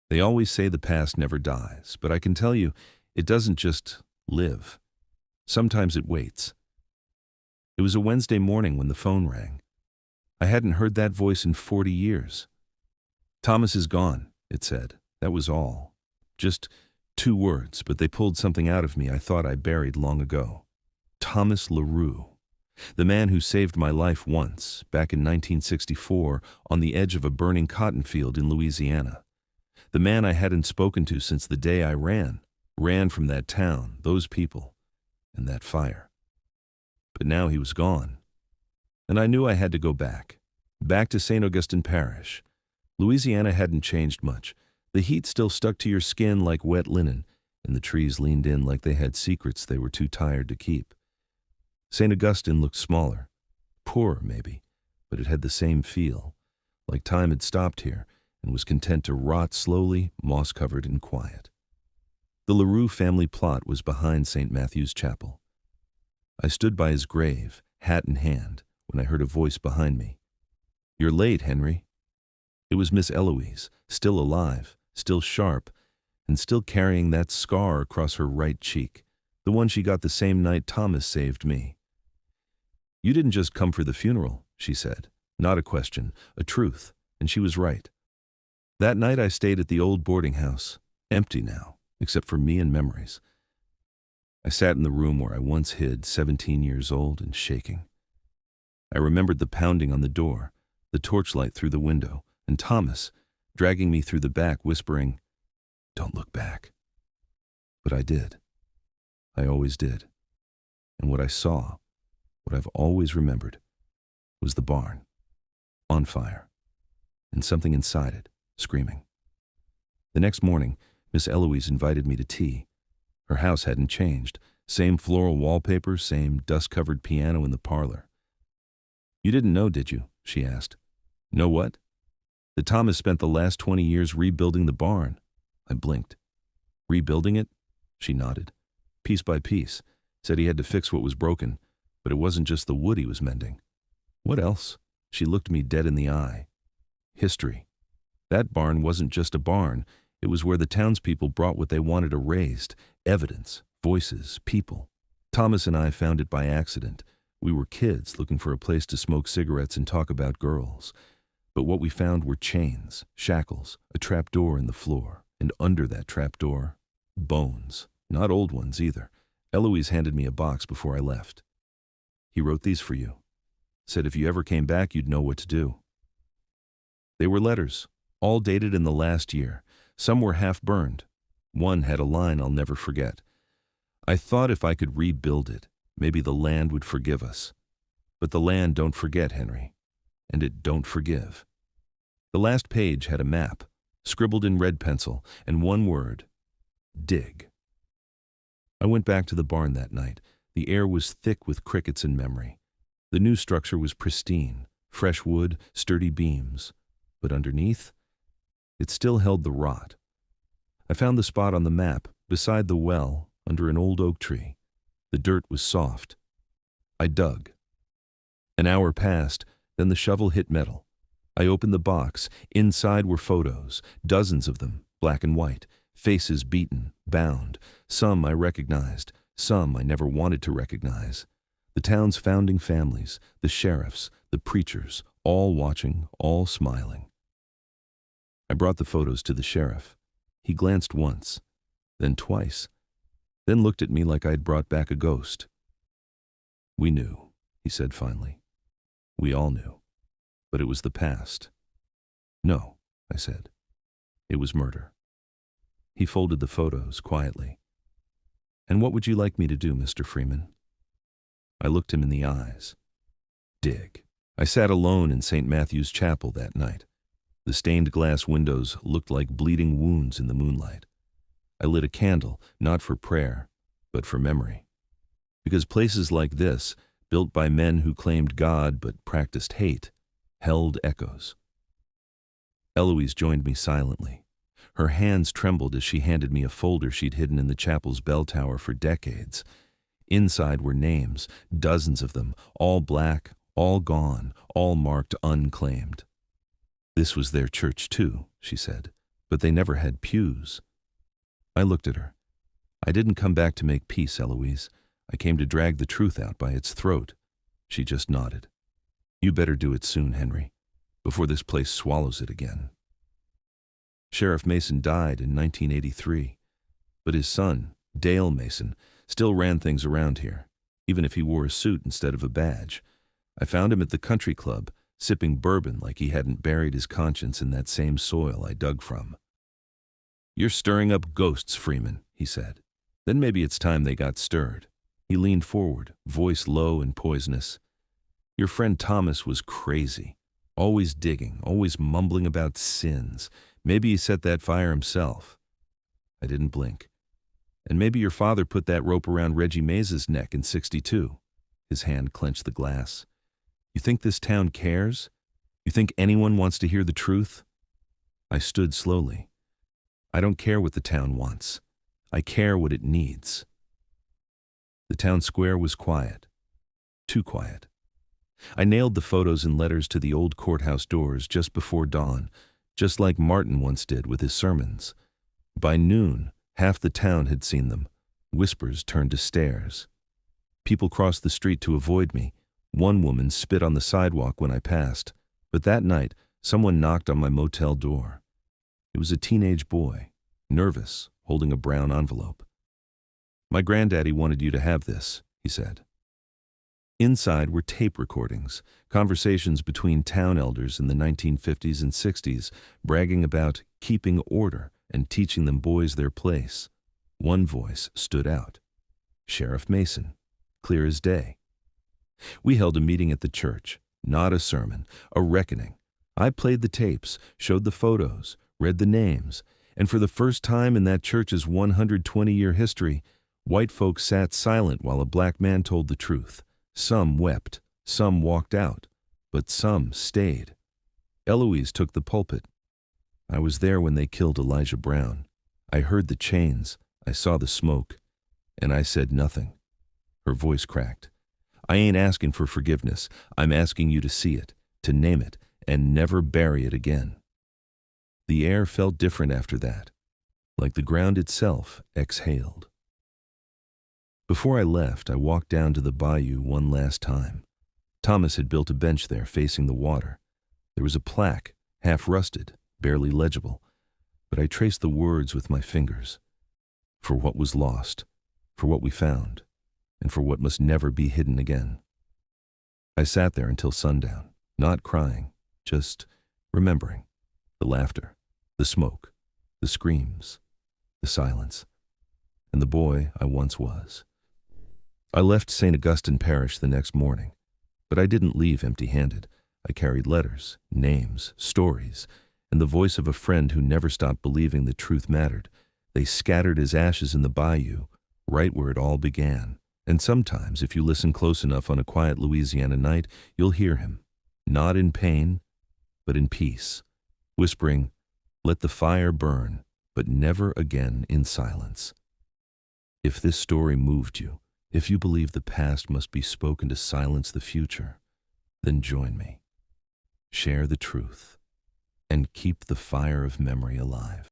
They always say the past never dies, but I can tell you, it doesn't just live. Sometimes it waits. It was a Wednesday morning when the phone rang. I hadn't heard that voice in 40 years. "Thomas is gone," it said. That was all. Just 2 words, but they pulled something out of me I thought I buried long ago. Thomas LaRue. The man who saved my life once, back in 1964, on the edge of a burning cotton field in Louisiana. The man I hadn't spoken to since the day I ran from that town, those people, and that fire. But now he was gone. And I knew I had to go back to St. Augustine Parish. Louisiana hadn't changed much. The heat still stuck to your skin like wet linen, and the trees leaned in like they had secrets they were too tired to keep. St. Augustine looked smaller, poorer maybe, but it had the same feel, like time had stopped here and was content to rot slowly, moss-covered and quiet. The LaRue family plot was behind St. Matthew's Chapel. I stood by his grave, hat in hand, when I heard a voice behind me. "You're late, Henry." It was Miss Eloise, still alive, still sharp, and still carrying that scar across her right cheek, the one she got the same night Thomas saved me. "You didn't just come for the funeral," she said. Not a question, a truth, and she was right. That night I stayed at the old boarding house, empty now, except for me and memories. I sat in the room where I once hid, 17 years old and shaking. I remembered the pounding on the door, the torchlight through the window, and Thomas dragging me through the back, whispering, "Don't look back." But I did. I always did. And what I saw, what I've always remembered, was the barn, on fire, and something inside it, screaming. The next morning, Miss Eloise invited me to tea. Her house hadn't changed. Same floral wallpaper, same dust-covered piano in the parlor. "You didn't know, did you?" she asked. "Know what?" "That Thomas spent the last 20 years rebuilding the barn." I blinked. "Rebuilding it?" She nodded. "Piece by piece. Said he had to fix what was broken, but it wasn't just the wood he was mending." "What else?" She looked me dead in the eye. "History. That barn wasn't just a barn. It was where the townspeople brought what they wanted erased. Evidence, voices, people. Thomas and I found it by accident. We were kids looking for a place to smoke cigarettes and talk about girls. But what we found were chains, shackles, a trap door in the floor, and under that trap door, bones. Not old ones either. Eloise handed me a box before I left. "He wrote these for you. Said if you ever came back, you'd know what to do." They were letters, all dated in the last year. Some were half burned. One had a line I'll never forget. "I thought if I could rebuild it, maybe the land would forgive us. But the land don't forget, Henry. And it don't forgive." The last page had a map, scribbled in red pencil, and one word: dig. I went back to the barn that night. The air was thick with crickets and memory. The new structure was pristine, fresh wood, sturdy beams. But underneath, it still held the rot. I found the spot on the map, beside the well, under an old oak tree. The dirt was soft. I dug. An hour passed, then the shovel hit metal. I opened the box. Inside were photos, dozens of them, black and white, faces beaten, bound. Some I recognized, some I never wanted to recognize. The town's founding families, the sheriffs, the preachers, all watching, all smiling. I brought the photos to the sheriff. He glanced once, then twice, then looked at me like I'd brought back a ghost. "We knew," he said finally. "We all knew. But it was the past." "No," I said. "It was murder." He folded the photos quietly. "And what would you like me to do, Mr. Freeman?" I looked him in the eyes. Dig. I sat alone in St. Matthew's Chapel that night. The stained glass windows looked like bleeding wounds in the moonlight. I lit a candle, not for prayer, but for memory. Because places like this, built by men who claimed God but practiced hate, held echoes. Eloise joined me silently. Her hands trembled as she handed me a folder she'd hidden in the chapel's bell tower for decades. Inside were names, dozens of them, all black, all gone, all marked unclaimed. "This was their church too," she said. but they never had pews. I looked at her. I didn't come back to make peace, Eloise. I came to drag the truth out by its throat. She just nodded. You better do it soon, Henry, before this place swallows it again. Sheriff Mason died in 1983, but his son, Dale Mason, still ran things around here, even if he wore a suit instead of a badge. I found him at the country club, sipping bourbon like he hadn't buried his conscience in that same soil I dug from. You're stirring up ghosts, Freeman, he said. Then maybe it's time they got stirred. He leaned forward, voice low and poisonous. Your friend Thomas was crazy, always digging, always mumbling about sins. Maybe he set that fire himself. I didn't blink. And maybe your father put that rope around Reggie Mays's neck in '62. His hand clenched the glass. You think this town cares? You think anyone wants to hear the truth? I stood slowly. I don't care what the town wants. I care what it needs. The town square was quiet. Too quiet. I nailed the photos and letters to the old courthouse doors just before dawn, just like Martin once did with his sermons. By noon, half the town had seen them. Whispers turned to stares. People crossed the street to avoid me. One woman spit on the sidewalk when I passed. But that night, someone knocked on my motel door. It was a teenage boy, nervous, holding a brown envelope. My granddaddy wanted you to have this, he said. Inside were tape recordings, conversations between town elders in the 1950s and 60s, bragging about keeping order and teaching them boys their place. One voice stood out. Sheriff Mason, clear as day. We held a meeting at the church, not a sermon, a reckoning. I played the tapes, showed the photos, read the names, and for the first time in that church's 120-year history, white folks sat silent while a black man told the truth. Some wept, some walked out, but some stayed. Eloise took the pulpit. I was there when they killed Elijah Brown. I heard the chains, I saw the smoke, and I said nothing. Her voice cracked. I ain't asking for forgiveness. I'm asking you to see it, to name it, and never bury it again. The air felt different after that, like the ground itself exhaled. Before I left, I walked down to the Bayou one last time. Thomas had built a bench there facing the water. There was a plaque, half rusted, barely legible, but I traced the words with my fingers. For what was lost, for what we found, and for what must never be hidden again. I sat there until sundown, not crying, just remembering. The laughter, the smoke, the screams, the silence, and the boy I once was. I left St. Augustine Parish the next morning, but I didn't leave empty-handed. I carried letters, names, stories, and the voice of a friend who never stopped believing the truth mattered. They scattered as ashes in the bayou, right where it all began. And sometimes, if you listen close enough on a quiet Louisiana night, you'll hear him, not in pain, but in peace, whispering, "Let the fire burn, but never again in silence." If this story moved you, if you believe the past must be spoken to silence the future, then join me. Share the truth, and keep the fire of memory alive.